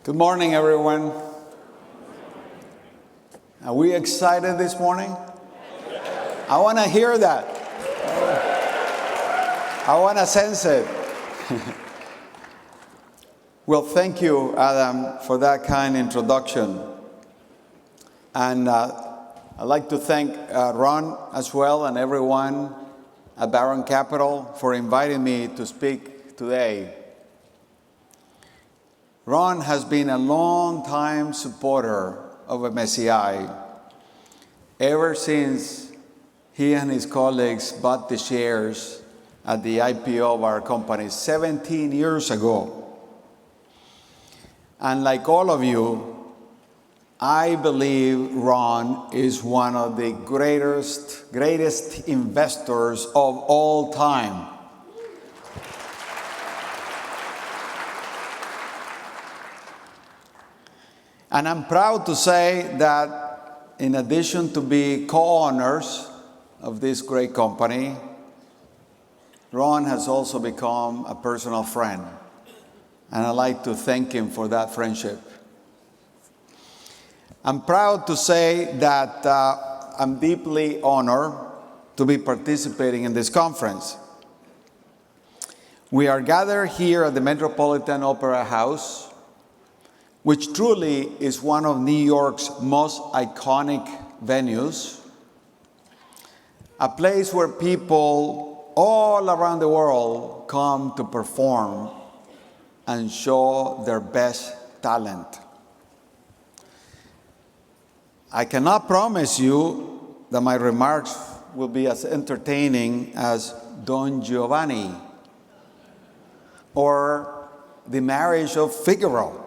Good morning, everyone. Are we excited this morning? I want to hear that. I want to sense it. Well, thank you, Adam, for that kind introduction. And I'd like to thank Ron as well and everyone at Barron Capital for inviting me to speak today. Ron has been a long-time supporter of MSCI ever since he and his colleagues bought the shares at the IPO of our company 17 years ago. And like all of you, I believe Ron is one of the greatest investors of all time. And I'm proud to say that in addition to be co-owners of this great company, Ron has also become a personal friend. And I'd like to thank him for that friendship. I'm proud to say that I'm deeply honored to be participating in this conference. We are gathered here at the Metropolitan Opera House, which truly is one of New York's most iconic venues, a place where people all around the world come to perform and show their best talent. I cannot promise you that my remarks will be as entertaining as Don Giovanni or the marriage of Figaro.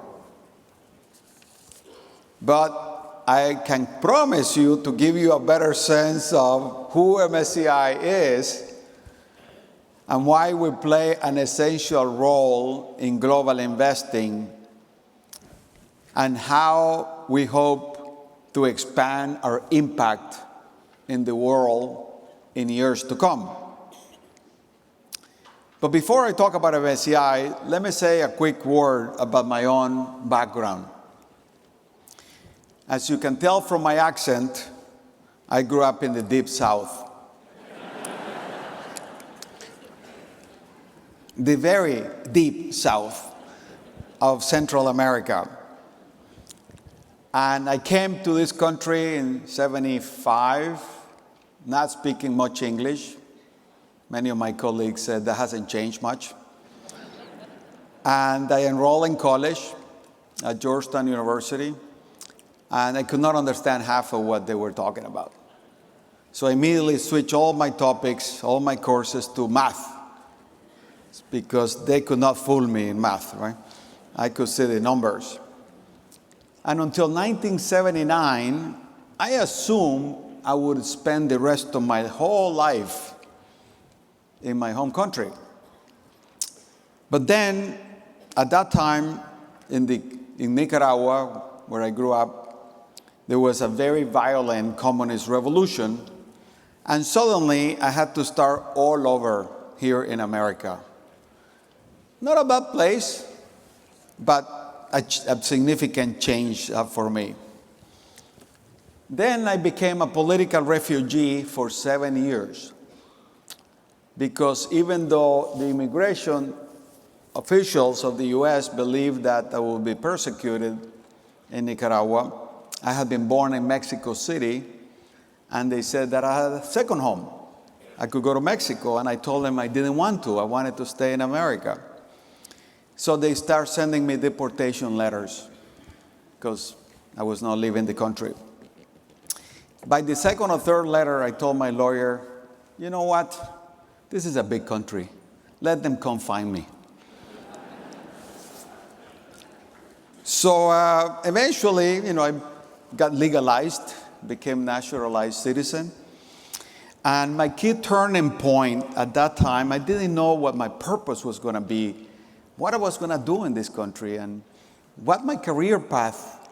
But I can promise you to give you a better sense of who MSCI is and why we play an essential role in global investing and how we hope to expand our impact in the world in years to come. But before I talk about MSCI, let me say a quick word about my own background. As you can tell from my accent, I grew up in the deep South. The very deep South of Central America. And I came to this country in '75, not speaking much English. Many of my colleagues said that hasn't changed much. And I enrolled in college at Georgetown University. And I could not understand half of what they were talking about. So I immediately switched all my topics, all my courses to math, because they could not fool me in math, right? I could see the numbers. And until 1979, I assumed I would spend the rest of my whole life in my home country. But then, at that time, in Nicaragua, where I grew up, there was a very violent communist revolution, and suddenly I had to start all over here in America. Not a bad place, but a significant change for me. Then I became a political refugee for 7 years, because even though the immigration officials of the U.S. believed that I would be persecuted in Nicaragua, I had been born in Mexico City, and they said that I had a second home. I could go to Mexico, and I told them I didn't want to. I wanted to stay in America. So they started sending me deportation letters because I was not leaving the country. By the second or third letter, I told my lawyer, you know what? This is a big country. Let them come find me. So eventually, I got legalized, became naturalized citizen. And my key turning point at that time, I didn't know what my purpose was going to be, what I was going to do in this country, and what my career path.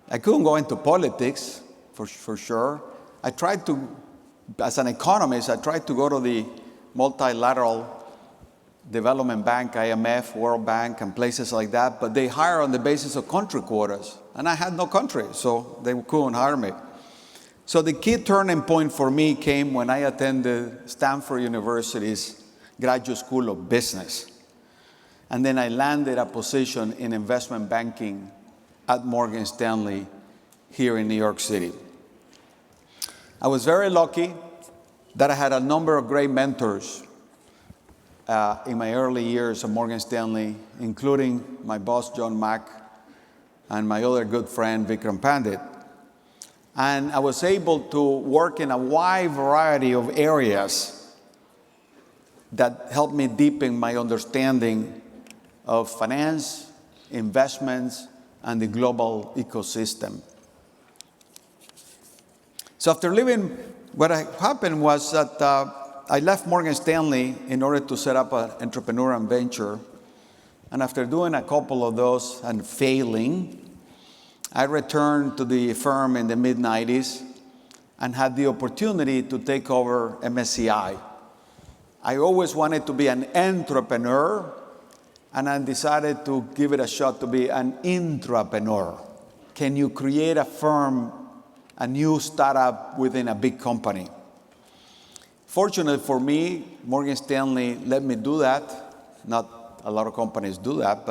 I couldn't go into politics, for sure. I tried to, as an economist, I tried to go to the multilateral Development Bank, IMF, World Bank, and places like that, but they hire on the basis of country quotas. And I had no country, so they couldn't hire me. So the key turning point for me came when I attended Stanford University's Graduate School of Business. And then I landed a position in investment banking at Morgan Stanley here in New York City. I was very lucky that I had a number of great mentors in my early years at Morgan Stanley, including my boss, John Mack, and my other good friend, Vikram Pandit. And I was able to work in a wide variety of areas that helped me deepen my understanding of finance, investments, and the global ecosystem. So after leaving, what happened was that I left Morgan Stanley in order to set up an Intrapreneur and venture. And after doing a couple of those and failing, I returned to the firm in the mid-90s and had the opportunity to take over MSCI. I always wanted to be an entrepreneur, and I decided to give it a shot to be an intrapreneur. Can you create a firm, a new startup within a big company? Fortunately for me, Morgan Stanley let me do that. Not a lot of companies do that,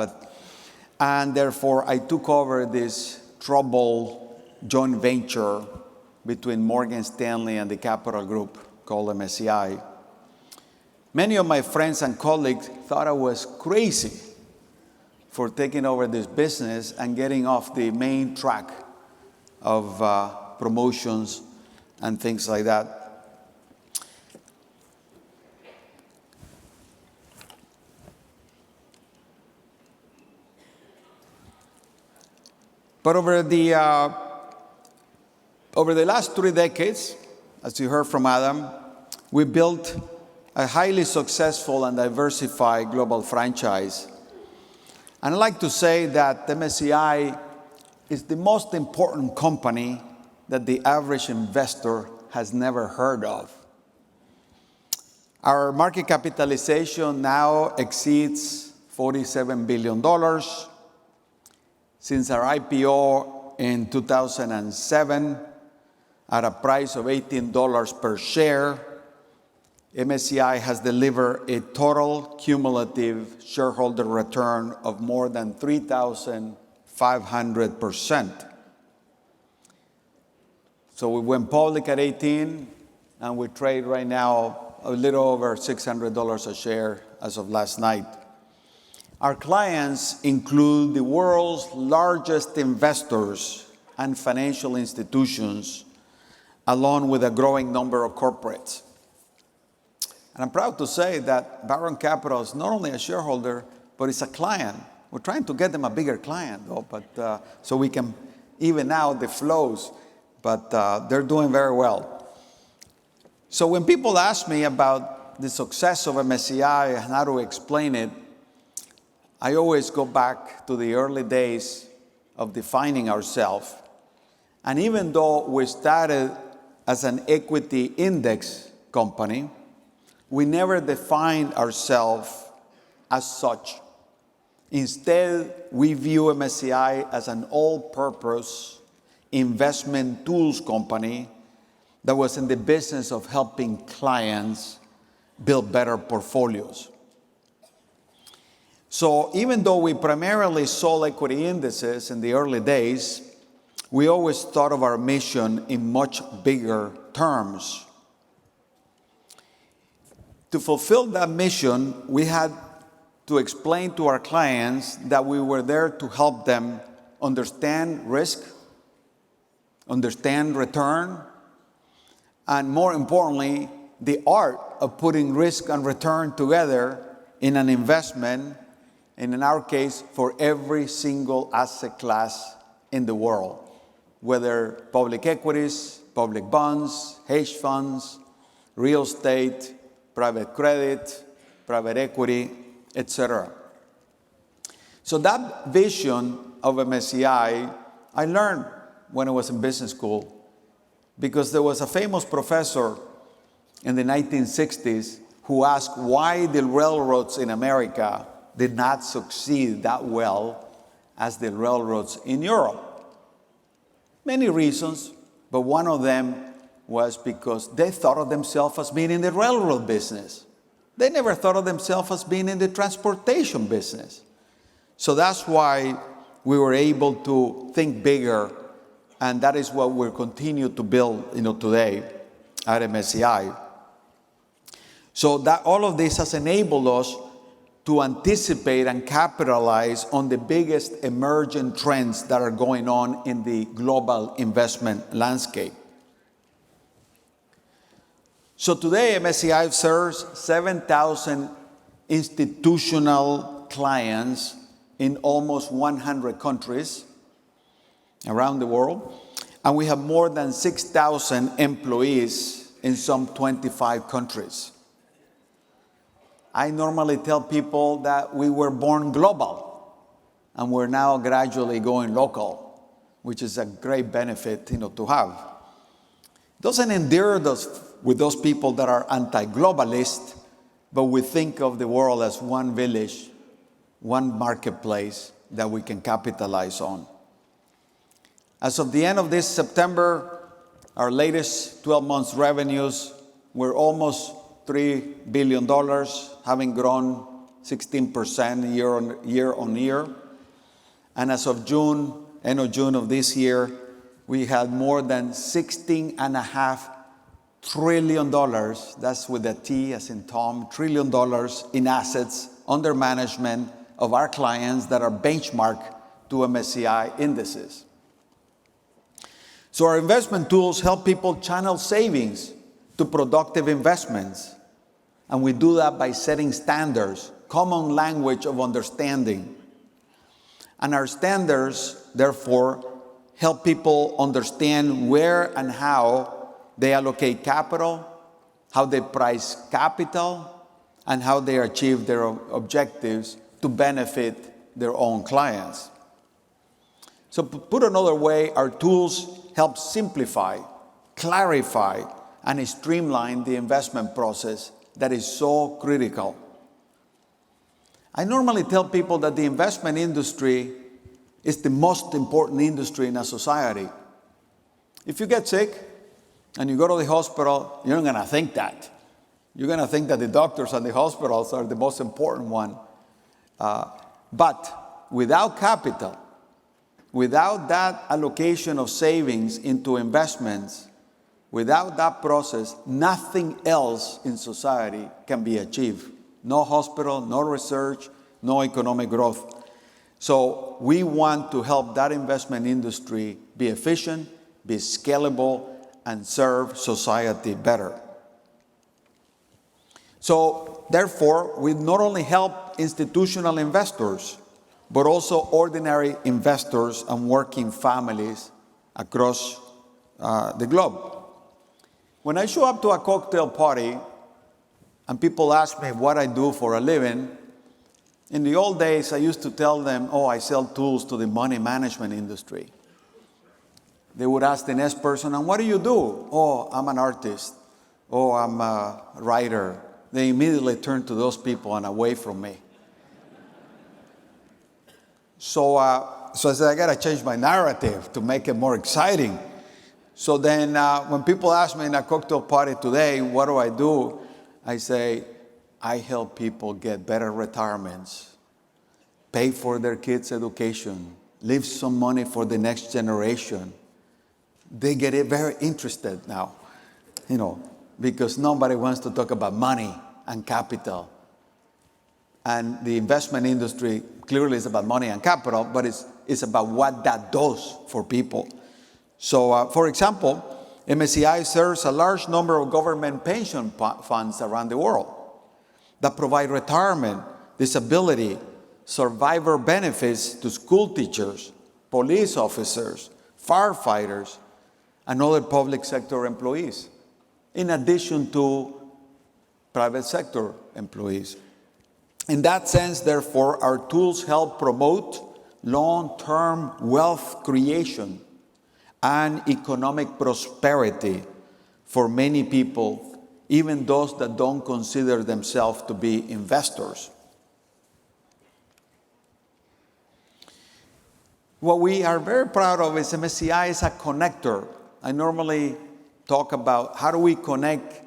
and therefore I took over this troubled joint venture between Morgan Stanley and the Capital Group called MSCI. Many of my friends and colleagues thought I was crazy for taking over this business and getting off the main track of promotions and things like that. But over the last 3 decades, as you heard from Adam, we built a highly successful and diversified global franchise. And I'd like to say that MSCI is the most important company that the average investor has never heard of. Our market capitalization now exceeds $47 billion. Since our IPO in 2007, at a price of $18 per share, MSCI has delivered a total cumulative shareholder return of more than 3,500%. So we went public at 18, and we trade right now a little over $600 a share as of last night. Our clients include the world's largest investors and financial institutions, along with a growing number of corporates. And I'm proud to say that Barron Capital is not only a shareholder, but it's a client. We're trying to get them a bigger client, though, so we can even out the flows, but they're doing very well. So when people ask me about the success of MSCI and how to explain it, I always go back to the early days of defining ourselves. And even though we started as an equity index company, we never defined ourselves as such. Instead, we view MSCI as an all-purpose investment tools company that was in the business of helping clients build better portfolios. So even though we primarily sold equity indices in the early days, we always thought of our mission in much bigger terms. To fulfill that mission, we had to explain to our clients that we were there to help them understand risk, understand return, and more importantly, the art of putting risk and return together in an investment, and in our case, for every single asset class in the world, whether public equities, public bonds, hedge funds, real estate, private credit, private equity, etc. So that vision of MSCI, I learned when I was in business school, because there was a famous professor in the 1960s who who ask why the railroads in America did not succeed that well as the railroads in Europe. Many reasons, but one of them was because they thought of themselves as being in the railroad business. They never thought of themselves as being in the transportation business. So that's why we were able to think bigger, and that is what we're continuing to build today at MSCI. So that all of this has enabled us to anticipate and capitalize on the biggest emerging trends that are going on in the global investment landscape. So today, MSCI serves 7,000 institutional clients in almost 100 countries around the world, and we have more than 6,000 employees in some 25 countries. I normally tell people that we were born global, and we're now gradually going local, which is a great benefit, to have. It doesn't endear us with those people that are anti-globalist, but we think of the world as one village, one marketplace that we can capitalize on. As of the end of this September, our latest 12 months revenues were almost $3 billion, having grown 16% year on year. And as of June, end of June of this year, we had more than $16.5 trillion, that's with a T as in Tom, $1 trillion in assets under management of our clients that are benchmarked to MSCI indices. So our investment tools help people channel savings to productive investments. And we do that by setting standards, common language of understanding. And our standards, therefore, help people understand where and how they allocate capital, how they price capital, and how they achieve their objectives to benefit their own clients. So put another way, our tools help simplify, clarify, and streamline the investment process that is so critical. I normally tell people that the investment industry is the most important industry in a society. If you get sick and you go to the hospital, you're not going to think that. You're going to think that the doctors and the hospitals are the most important one. But without capital, without that allocation of savings into investments, without that process, nothing else in society can be achieved. No hospital, no research, no economic growth. So we want to help that investment industry be efficient, be scalable, and serve society better. So therefore, we not only help institutional investors, but also ordinary investors and working families across the globe. When I show up to a cocktail party and people ask me what I do for a living, in the old days I used to tell them, I sell tools to the money management industry. They would ask the next person, and what do you do? I'm an artist. I'm a writer. They immediately turn to those people and away from me. So I said, I got to change my narrative to make it more exciting. So then when people ask me in a cocktail party today, what do? I say, I help people get better retirements, pay for their kids' education, leave some money for the next generation. They get very interested now, because nobody wants to talk about money and capital. And the investment industry clearly is about money and capital, but it's about what that does for people. So, for example, MSCI serves a large number of government pension funds around the world that provide retirement, disability, survivor benefits to school teachers, police officers, firefighters, and other public sector employees, in addition to private sector employees. In that sense, therefore, our tools help promote long-term wealth creation and economic prosperity for many people even those that don't consider themselves to be investors. What we are very proud of is MSCI is a connector. I normally talk about how do we connect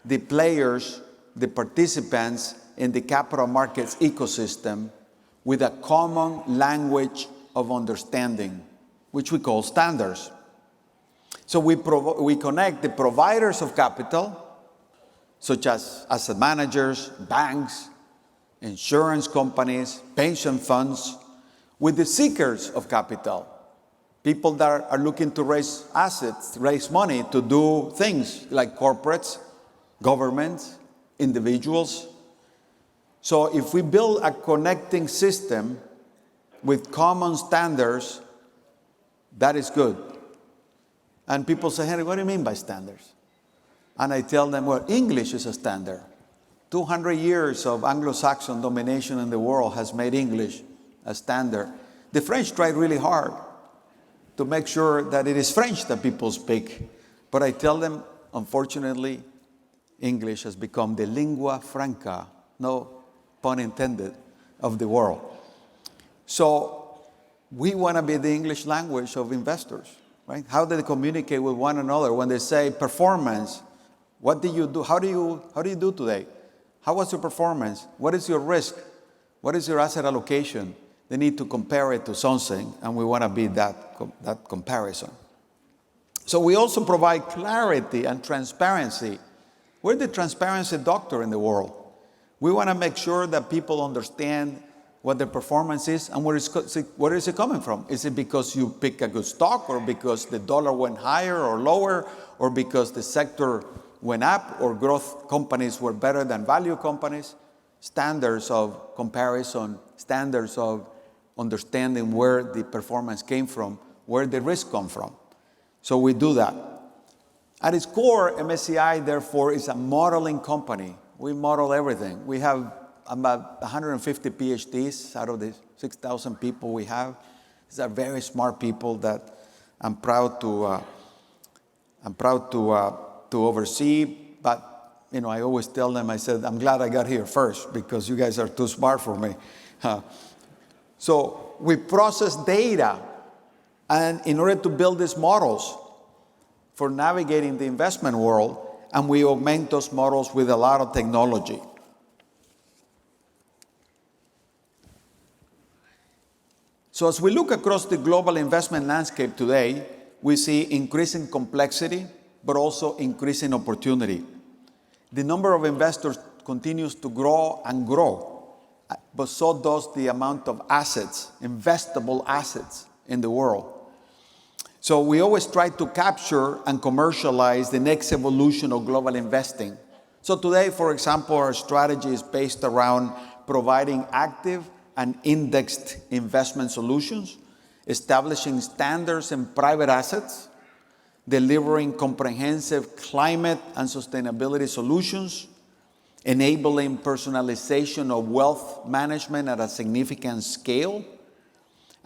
the players, the participants in the capital markets ecosystem with a common language of understanding, which we call standards. So we connect the providers of capital, such as asset managers, banks, insurance companies, pension funds, with the seekers of capital, people that are looking to raise assets, raise money to do things like corporates, governments, individuals. So if we build a connecting system with common standards, that is good. And people say, Henry, what do you mean by standards? And I tell them, well, English is a standard. 200 years of Anglo-Saxon domination in the world has made English a standard. The French tried really hard to make sure that it is French that people speak. But I tell them, unfortunately, English has become the lingua franca, no pun intended, of the world. So we want to be the English language of investors, right? How do they communicate with one another when they say performance? What did you do? How do you do today? How was your performance? What is your risk? What is your asset allocation? They need to compare it to something, and we want to be that comparison. So we also provide clarity and transparency. We're the transparency doctor in the world. We want to make sure that people understand what their performance is and where is it coming from. Is it because you pick a good stock, or because the dollar went higher or lower, or because the sector went up, or growth companies were better than value companies? Standards of comparison, standards of understanding where the performance came from, where the risk come from. So we do that. At its core, MSCI, therefore, is a modeling company. We model everything. We have about 150 PhDs out of the 6,000 people we have. These are very smart people that I'm proud to oversee. But I always tell them, I said, I'm glad I got here first because you guys are too smart for me. So we process data, and in order to build these models for navigating the investment world, and we augment those models with a lot of technology. So as we look across the global investment landscape today, we see increasing complexity, but also increasing opportunity. The number of investors continues to grow and grow, but so does the amount of assets, investable assets in the world. So we always try to capture and commercialize the next evolution of global investing. So today, for example, our strategy is based around providing active and indexed investment solutions, establishing standards in private assets, delivering comprehensive climate and sustainability solutions, enabling personalization of wealth management at a significant scale,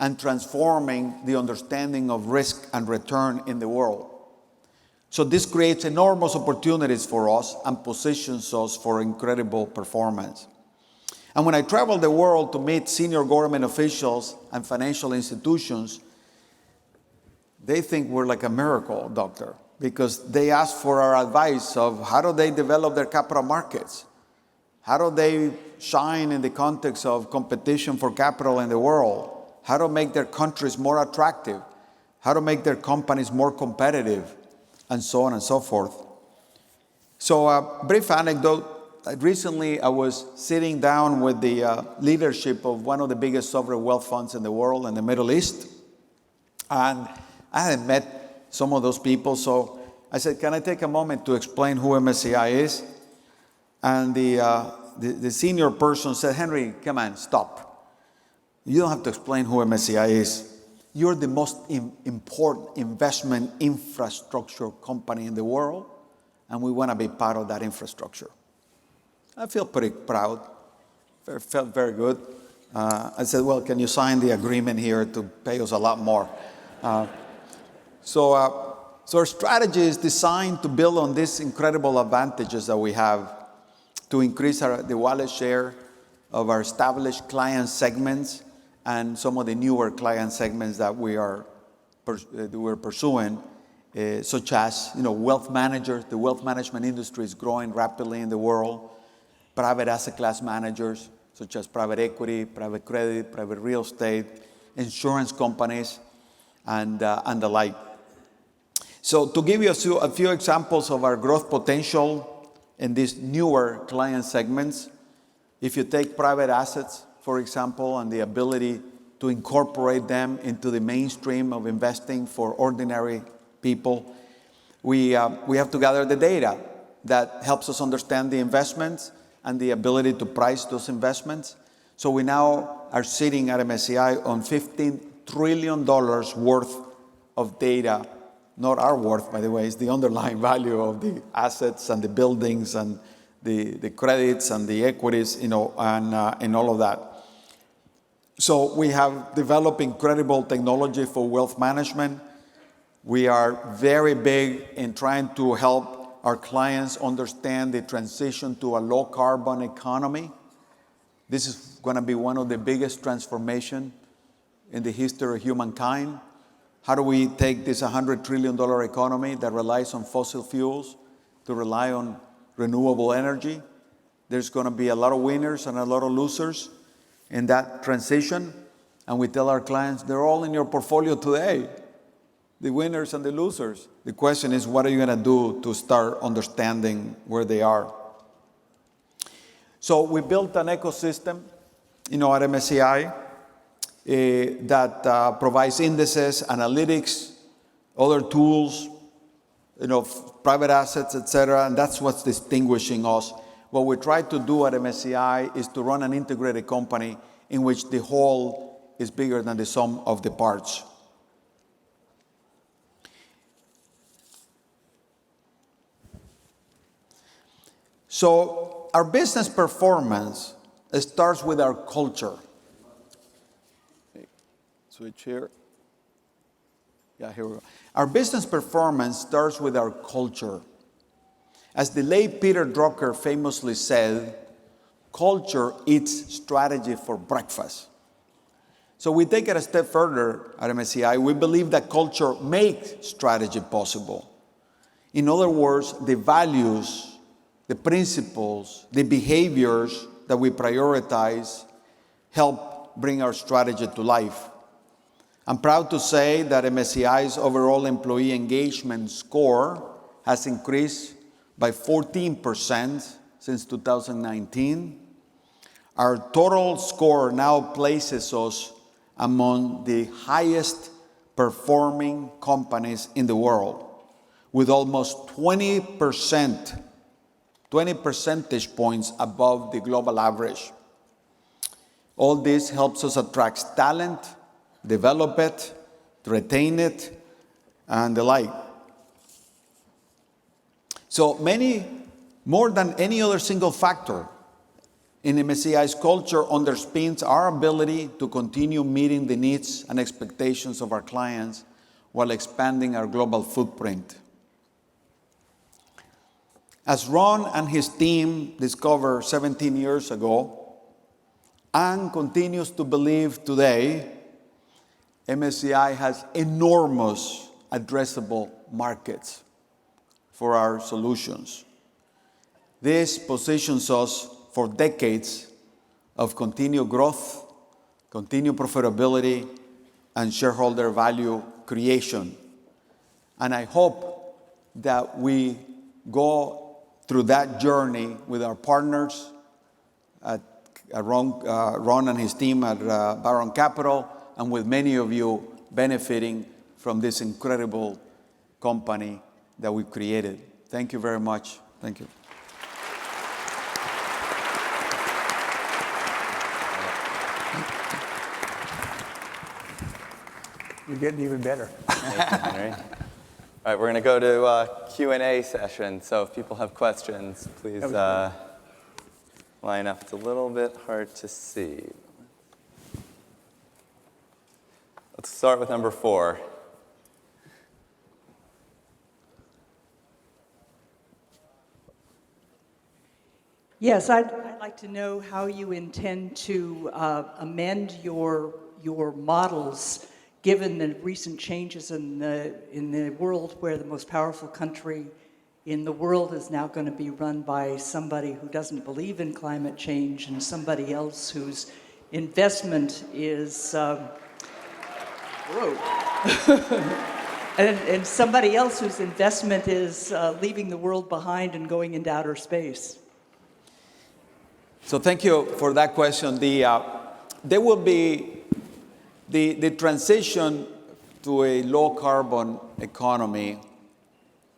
and transforming the understanding of risk and return in the world. So this creates enormous opportunities for us and positions us for incredible performance. And when I travel the world to meet senior government officials and financial institutions, they think we're like a miracle doctor, because they ask for our advice of how do they develop their capital markets? How do they shine in the context of competition for capital in the world? How to make their countries more attractive? How to make their companies more competitive? And so on and so forth. So a brief anecdote. Recently, I was sitting down with the leadership of one of the biggest sovereign wealth funds in the world in the Middle East. And I hadn't met some of those people, so I said, can I take a moment to explain who MSCI is? And the senior person said, Henry, come on, stop. You don't have to explain who MSCI is. You're the most important investment infrastructure company in the world, and we want to be part of that infrastructure. I feel pretty proud. Felt very good. I said, well, can you sign the agreement here to pay us a lot more? So So our strategy is designed to build on these incredible advantages that we have to increase the wallet share of our established client segments and some of the newer client segments that we're pursuing, such as wealth managers. The wealth management industry is growing rapidly in the world. Private asset class managers, such as private equity, private credit, private real estate, insurance companies, and the like. So to give you a few examples of our growth potential in these newer client segments, if you take private assets, for example, and the ability to incorporate them into the mainstream of investing for ordinary people, we have to gather the data that helps us understand the investments and the ability to price those investments. So we now are sitting at MSCI on $15 trillion worth of data. Not our worth, by the way, it's the underlying value of the assets and the buildings and the credits and the equities, and all of that. So we have developed incredible technology for wealth management. We are very big in trying to help our clients understand the transition to a low carbon economy. This is going to be one of the biggest transformations in the history of humankind. How do we take this $100 trillion economy that relies on fossil fuels to rely on renewable energy? There's going to be a lot of winners and a lot of losers in that transition. And we tell our clients, they're all in your portfolio today, the winners and the losers. The question is, what are you going to do to start understanding where they are? So we built an ecosystem, at MSCI, that provides indices, analytics, other tools, private assets, etc. And that's what's distinguishing us. What we try to do at MSCI is to run an integrated company in which the whole is bigger than the sum of the parts. So our business performance starts with our culture. Switch here. Yeah, here we go. Our business performance starts with our culture. As the late Peter Drucker famously said, culture eats strategy for breakfast. So we take it a step further at MSCI. We believe that culture makes strategy possible. In other words, the values, the principles, the behaviors that we prioritize help bring our strategy to life. I'm proud to say that MSCI's overall employee engagement score has increased by 14% since 2019. Our total score now places us among the highest performing companies in the world, with almost 20 percentage points above the global average. All this helps us attract talent, develop it, retain it, and the like. So more than any other single factor in MSCI's culture underpins our ability to continue meeting the needs and expectations of our clients while expanding our global footprint. As Ron and his team discovered 17 years ago and continues to believe today, MSCI has enormous addressable markets for our solutions. This positions us for decades of continued growth, continued profitability, and shareholder value creation. And I hope that we go through that journey with our partners at Ron and his team at Barron Capital, and with many of you benefiting from this incredible company that we created. Thank you very much. Thank you. You're getting even better. Thank you, Henry. All right, we're going to go to a Q&A session. So if people have questions, please line up. It's a little bit hard to see. Let's start with number 4. Yes, I'd like to know how you intend to amend your models, given the recent changes in the world, where the most powerful country in the world is now going to be run by somebody who doesn't believe in climate change and somebody else whose investment is and somebody else whose investment is leaving the world behind and going into outer space. So thank you for that question. There will be the transition to a low carbon economy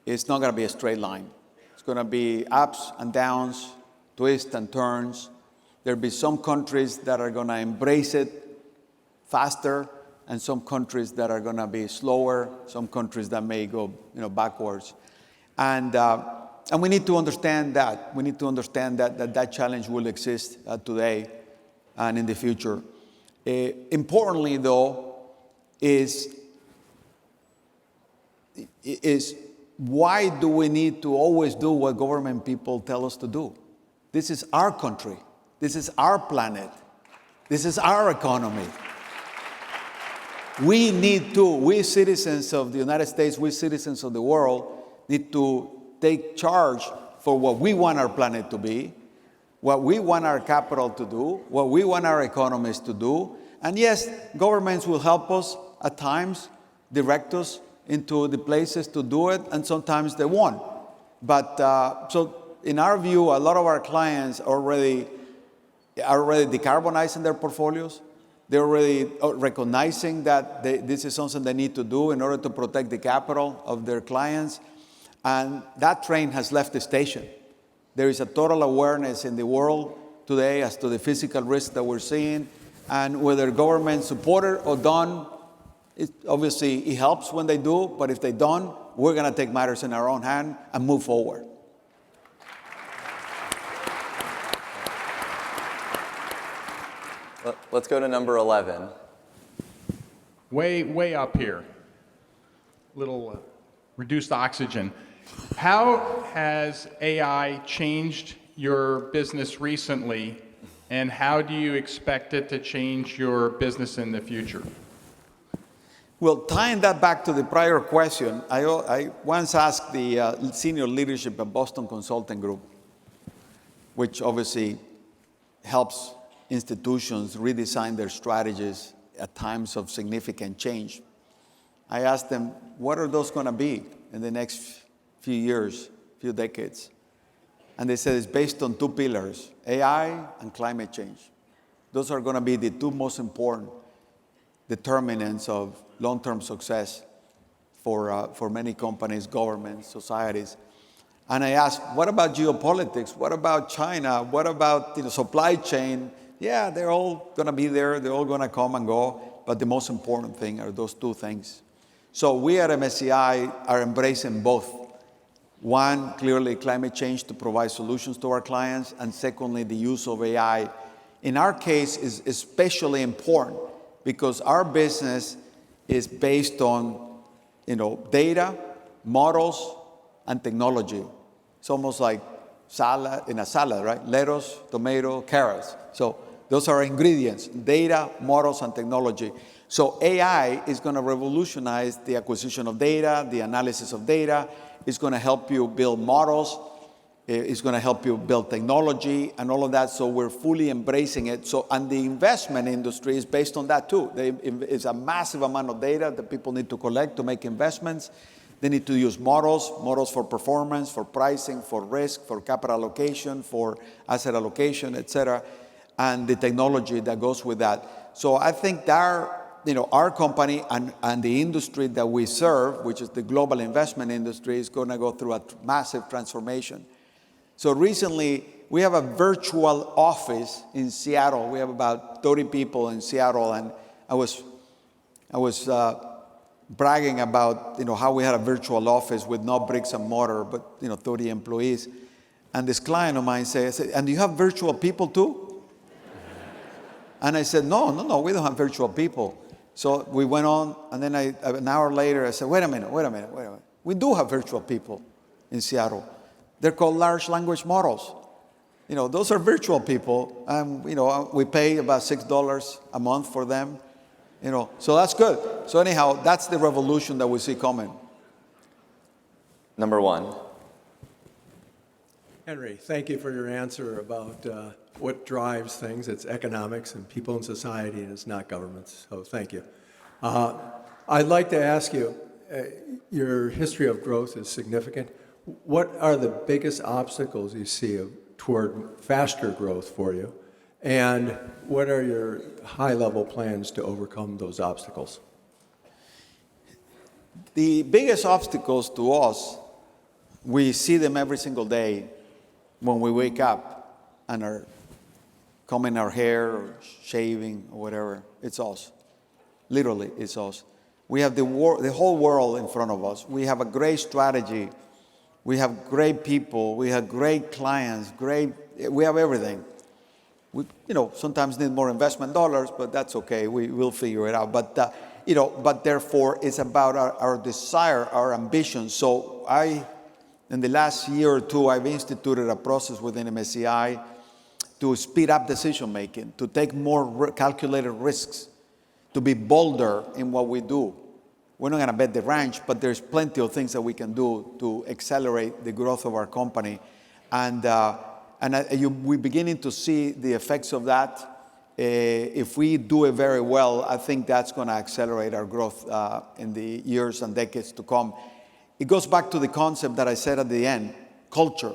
is not going to be a straight line. It's going to be ups and downs, twists and turns. There'll be some countries that are going to embrace it faster, and some countries that are going to be slower, some countries that may go backwards. And we need to understand that. We need to understand that challenge will exist today and in the future. Importantly, though, is why do we need to always do what government people tell us to do? This is our country. This is our planet. This is our economy. We citizens of the United States, we citizens of the world, need to take charge for what we want our planet to be, what we want our capital to do, what we want our economies to do. And yes, governments will help us at times, direct us into the places to do it, and sometimes they won't. But so in our view, a lot of our clients are already decarbonizing their portfolios. They're already recognizing that this is something they need to do in order to protect the capital of their clients. And that train has left the station. There is a total awareness in the world today as to the physical risk that we're seeing. And whether government support it or don't, obviously it helps when they do, but if they don't, we're going to take matters in our own hand and move forward. Let's go to number 11. Way up here. Little reduced oxygen. How has AI changed your business recently, and how do you expect it to change your business in the future? Well, tying that back to the prior question, I once asked the senior leadership at Boston Consulting Group, which obviously helps institutions redesign their strategies at times of significant change. I asked them, what are those going to be in the next few years, few decades? And they said it's based on two pillars, AI and climate change. Those are going to be the two most important determinants of long-term success for many companies, governments, societies. And I asked, what about geopolitics? What about China? What about supply chain? Yeah, they're all going to be there. They're all going to come and go. But the most important thing are those two things. So we at MSCI are embracing both. One, clearly climate change to provide solutions to our clients. And secondly, the use of AI. In our case, is especially important because our business is based on data, models, and technology. It's almost like salad, in a salad, right? Lettuce, tomato, carrots. So those are ingredients, data, models, and technology. So AI is going to revolutionize the acquisition of data, the analysis of data. It's going to help you build models. It's going to help you build technology and all of that. So we're fully embracing it. So, and the investment industry is based on that too. It's a massive amount of data that people need to collect to make investments. They need to use models for performance, for pricing, for risk, for capital allocation, for asset allocation, et cetera, and the technology that goes with that. So I think that our company and the industry that we serve, which is the global investment industry, is going to go through a massive transformation. So recently, we have a virtual office in Seattle. We have about 30 people in Seattle, and I was bragging about how we had a virtual office with no bricks and mortar, but 30 employees. And this client of mine said, "And do you have virtual people too?" And I said, "No, we don't have virtual people." So we went on, and then an hour later, I said, wait a minute. We do have virtual people in Seattle. They're called large language models. those are virtual people. We pay about $6 a month for them. So that's good. So anyhow, that's the revolution that we see coming. Number one. Henry, thank you for your answer about what drives things. It's economics and people in society, and it's not governments. So thank you. I'd like to ask you, your history of growth is significant. What are the biggest obstacles you see toward faster growth for you? And what are your high-level plans to overcome those obstacles? The biggest obstacles to us, we see them every single day when we wake up and are combing our hair or shaving or whatever. It's us. Literally, it's us. We have the whole world in front of us. We have a great strategy. We have great people. We have great clients. We have everything. We, sometimes need more investment dollars, but that's okay. We will figure it out. But therefore, it's about our desire, our ambition. So in the last year or two, I've instituted a process within MSCI to speed up decision making, to take more calculated risks, to be bolder in what we do. We're not going to bet the ranch, but there's plenty of things that we can do to accelerate the growth of our company. We're beginning to see the effects of that. If we do it very well, I think that's going to accelerate our growth in the years and decades to come. It goes back to the concept that I said at the end, culture.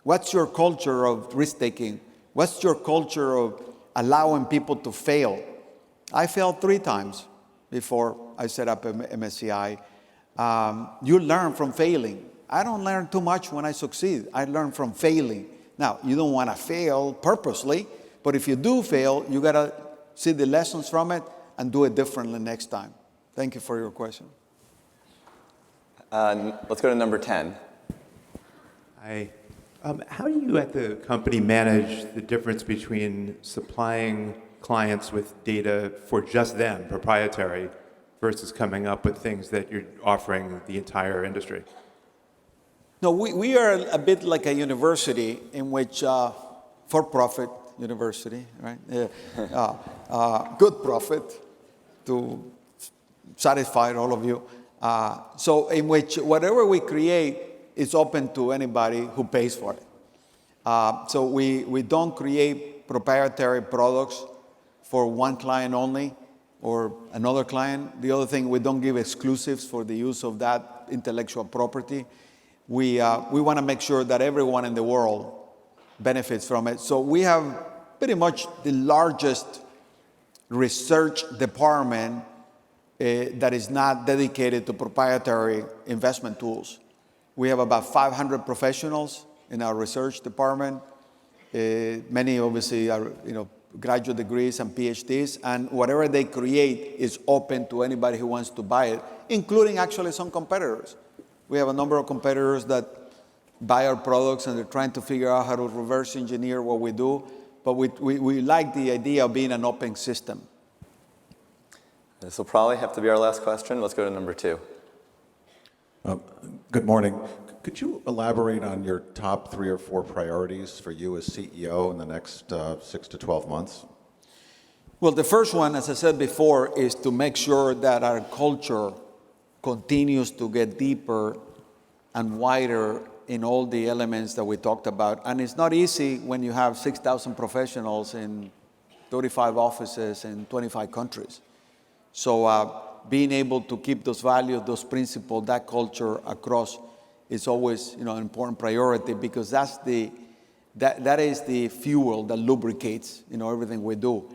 What's your culture of risk-taking? What's your culture of allowing people to fail? I failed 3 times before I set up MSCI. You learn from failing. I don't learn too much when I succeed. I learn from failing. Now, you don't want to fail purposely, but if you do fail, you got to see the lessons from it and do it differently next time. Thank you for your question. Let's go to number 10. Hi. How do you at the company manage the difference between supplying clients with data for just them, proprietary, versus coming up with things that you're offering the entire industry? No, we are a bit like a university in which, for-profit university, right? Good profit to satisfy all of you. So in which whatever we create is open to anybody who pays for it. So we don't create proprietary products for one client only or another client. The other thing, we don't give exclusives for the use of that intellectual property. We want to make sure that everyone in the world benefits from it. So we have pretty much the largest research department that is not dedicated to proprietary investment tools. We have about 500 professionals in our research department. Many obviously are, graduate degrees and PhDs, and whatever they create is open to anybody who wants to buy it, including actually some competitors. We have a number of competitors that buy our products and they're trying to figure out how to reverse engineer what we do, but we like the idea of being an open system. This will probably have to be our last question. Let's go to number 2. Good morning. Could you elaborate on your top 3 or 4 priorities for you as CEO in the next 6 to 12 months? Well, the first one, as I said before, is to make sure that our culture continues to get deeper and wider in all the elements that we talked about. And it's not easy when you have 6,000 professionals in 35 offices in 25 countries. So being able to keep those values, those principles, that culture across is always an important priority, because that is the fuel that lubricates everything we do.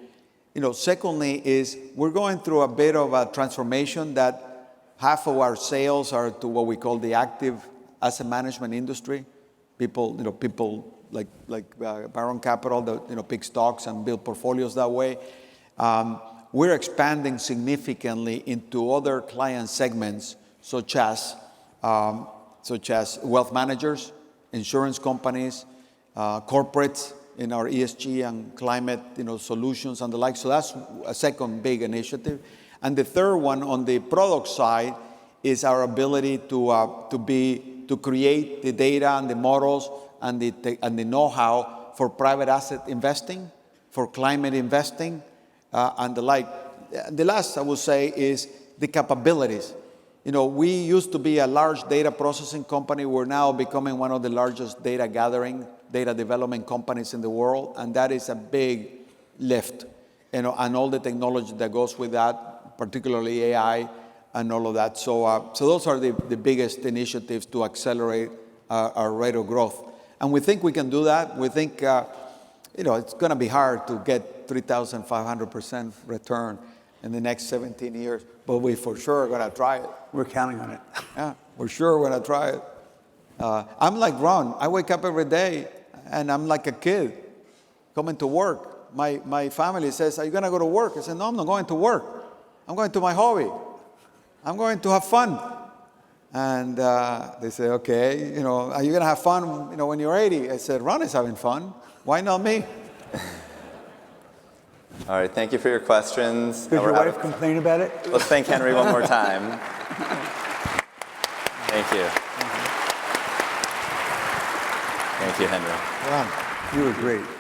Secondly is we're going through a bit of a transformation that half of our sales are to what we call the active asset management industry. People like Baron Capital that pick stocks and build portfolios that way. We're expanding significantly into other client segments, such as wealth managers, insurance companies, corporates in our ESG and climate solutions and the like. So that's a second big initiative. And the third one on the product side is our ability to create the data and the models and the know-how for private asset investing, for climate investing, and the like. The last I will say is the capabilities. We used to be a large data processing company. We're now becoming one of the largest data gathering, data development companies in the world, and that is a big lift. And all the technology that goes with that, particularly AI and all of that. So those are the biggest initiatives to accelerate our rate of growth. And we think we can do that. We think, it's going to be hard to get 3,500% return in the next 17 years, but we for sure are going to try it. We're counting on it. Yeah, we're sure we're going to try it. I'm like Ron. I wake up every day, and I'm like a kid coming to work. My family says, "Are you going to go to work?" I said, "No, I'm not going to work. I'm going to my hobby. I'm going to have fun." And they say, "Okay, are you going to have fun, when you're 80?" I said, "Ron is having fun. Why not me?" All right, thank you for your questions. Did your wife complain about it? Let's thank Henry one more time. Thank you. Thank you, Henry. You were great.